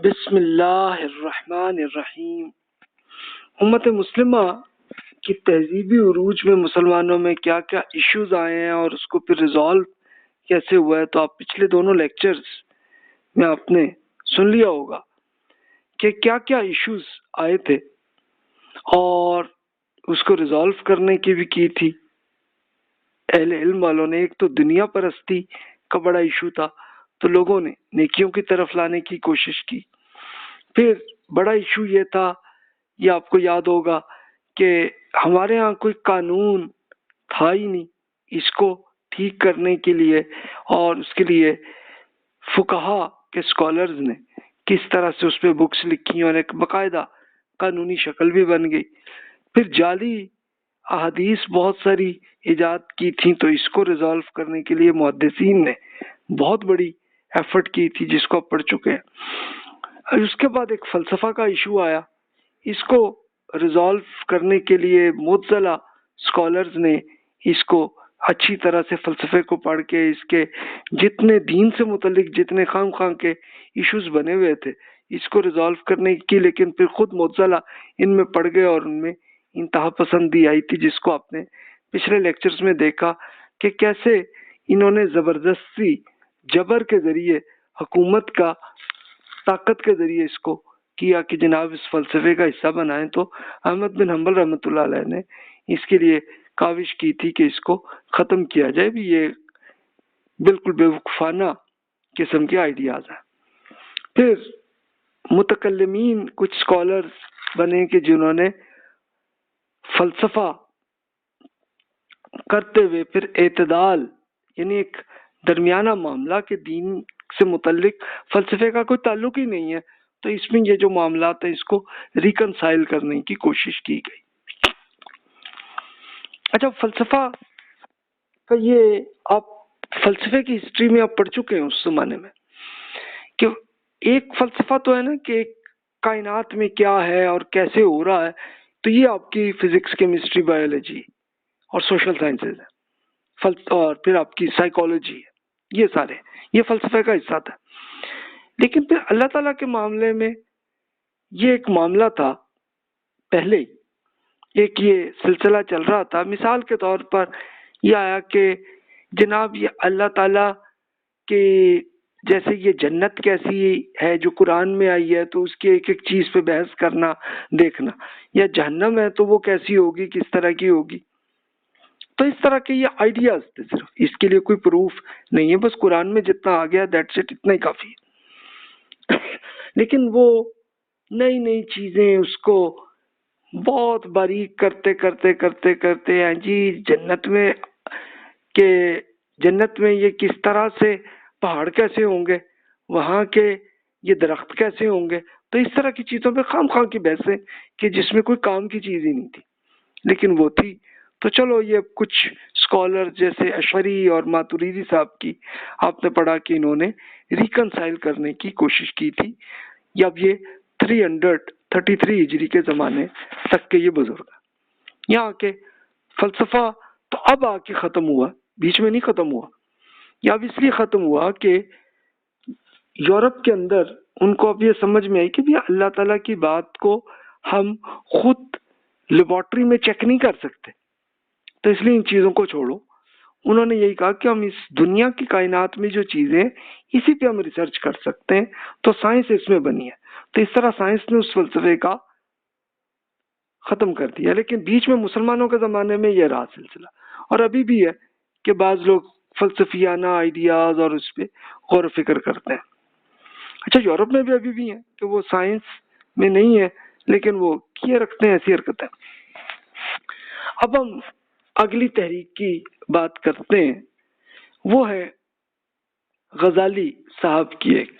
بسم اللہ الرحمن الرحیم۔ امت مسلمہ کی تہذیبی عروج میں مسلمانوں میں کیا کیا ایشوز آئے ہیں اور اس کو پھر ریزالو کیسے ہوا ہے، تو آپ پچھلے دونوں لیکچرز میں آپ نے سن لیا ہوگا کہ کیا کیا ایشوز آئے تھے اور اس کو ریزالو کرنے کی بھی کی تھی اہل علم والوں نے۔ ایک تو دنیا پرستی کا بڑا ایشو تھا، تو لوگوں نے نیکیوں کی طرف لانے کی کوشش کی۔ پھر بڑا ایشو یہ تھا، یہ آپ کو یاد ہوگا کہ ہمارے ہاں کوئی قانون تھا ہی نہیں اس کو ٹھیک کرنے کے لیے، اور اس کے لیے فقہا کے اسکالرز نے کس طرح سے اس پہ بکس لکھی اور ایک باقاعدہ قانونی شکل بھی بن گئی۔ پھر جعلی احادیث بہت ساری ایجاد کی تھیں، تو اس کو ریزالو کرنے کے لیے محدثین نے بہت بڑی ایفرٹ کی تھی، جس کو آپ پڑھ چکے ہیں۔ اس کے بعد ایک فلسفہ کا ایشو آیا، اس کو ریزالو کرنے کے لیے معتزلہ اسکالرز نے اس کو اچھی طرح سے فلسفے کو پڑھ کے اس کے جتنے دین سے متعلق جتنے خام خام کے ایشوز بنے ہوئے تھے اس کو ریزالو کرنے کی، لیکن پھر خود معتزلہ ان میں پڑ گئے اور ان میں انتہا پسندی آئی تھی، جس کو آپ نے پچھلے لیکچرز میں دیکھا کہ کیسے انہوں نے زبردستی جبر کے ذریعے حکومت کا طاقت کے ذریعے اس کو کیا کہ جناب اس فلسفے کا حصہ بنائیں۔ تو احمد بن حنبل رحمۃ اللہ علیہ نے اس کے لیے کاوش کی تھی کہ اس کو ختم کیا جائے بھی، یہ بالکل بے وقفانہ قسم کے آئیڈیاز ہیں۔ پھر متکلمین کچھ اسکالرز بنے کہ جنہوں نے فلسفہ کرتے ہوئے پھر اعتدال، یعنی ایک درمیانہ معاملہ کہ دین سے متعلق فلسفے کا کوئی تعلق ہی نہیں ہے، تو اس میں یہ جو معاملات ہیں اس کو ریکنسائل کرنے کی کوشش کی گئی۔ اچھا، فلسفہ کا یہ آپ فلسفے کی ہسٹری میں آپ پڑھ چکے ہیں اس زمانے میں کہ ایک فلسفہ تو ہے نا کہ کائنات میں کیا ہے اور کیسے ہو رہا ہے، تو یہ آپ کی فزکس، کیمسٹری، بایولوجی اور سوشل سائنسز ہے، اور پھر آپ کی سائیکالوجی ہے، یہ سارے یہ فلسفے کا حصہ تھا۔ لیکن پھر اللہ تعالیٰ کے معاملے میں یہ ایک معاملہ تھا، پہلے ایک یہ سلسلہ چل رہا تھا۔ مثال کے طور پر یہ آیا کہ جناب یہ اللہ تعالیٰ کے جیسے یہ جنت کیسی ہے جو قرآن میں آئی ہے، تو اس کی ایک ایک چیز پہ بحث کرنا دیکھنا، یا جہنم ہے تو وہ کیسی ہوگی، کس طرح کی ہوگی۔ تو اس طرح کے یہ آئیڈیاز تھے، صرف اس کے لیے کوئی پروف نہیں ہے، بس قرآن میں جتنا آ گیا دیٹس اٹ، اتنا ہی کافی ہے۔ لیکن وہ نئی نئی چیزیں اس کو بہت باریک کرتے کرتے کرتے کرتے ہیں جی جنت میں کہ جنت میں یہ کس طرح سے پہاڑ کیسے ہوں گے، وہاں کے یہ درخت کیسے ہوں گے، تو اس طرح کی چیزوں پہ خام خام کی بحثیں کہ جس میں کوئی کام کی چیز ہی نہیں تھی، لیکن وہ تھی۔ تو چلو یہ کچھ اسکالر جیسے اشعری اور ماتریدی صاحب کی آپ نے پڑھا کہ انہوں نے ریکنسائل کرنے کی کوشش کی تھی، یا اب یہ 333 ہجری کے زمانے تک کے یہ بزرگ یہاں کے فلسفہ تو اب آ کے ختم ہوا، بیچ میں نہیں ختم ہوا، یا اب اس لیے ختم ہوا کہ یورپ کے اندر ان کو اب یہ سمجھ میں آئی کہ بھی اللہ تعالیٰ کی بات کو ہم خود لیبارٹری میں چیک نہیں کر سکتے، تو اس لیے ان چیزوں کو چھوڑو۔ انہوں نے یہی کہا کہ ہم اس دنیا کی کائنات میں جو چیزیں اسی پہ ہم ریسرچ کر سکتے ہیں، تو سائنس اس میں بنی ہے۔ تو اس طرح سائنس نے اس فلسفے کا ختم کر دیا، لیکن بیچ میں مسلمانوں کے زمانے میں یہ رہا سلسلہ، اور ابھی بھی ہے کہ بعض لوگ فلسفیانہ آئیڈیاز اور اس پہ غور و فکر کرتے ہیں۔ اچھا، یورپ میں بھی ابھی بھی ہیں کہ وہ سائنس میں نہیں ہے لیکن وہ کیے رکھتے ہیں ایسی حرکتیں۔ اب ہم اگلی تحریک کی بات کرتے ہیں، وہ ہے غزالی صاحب کی ایک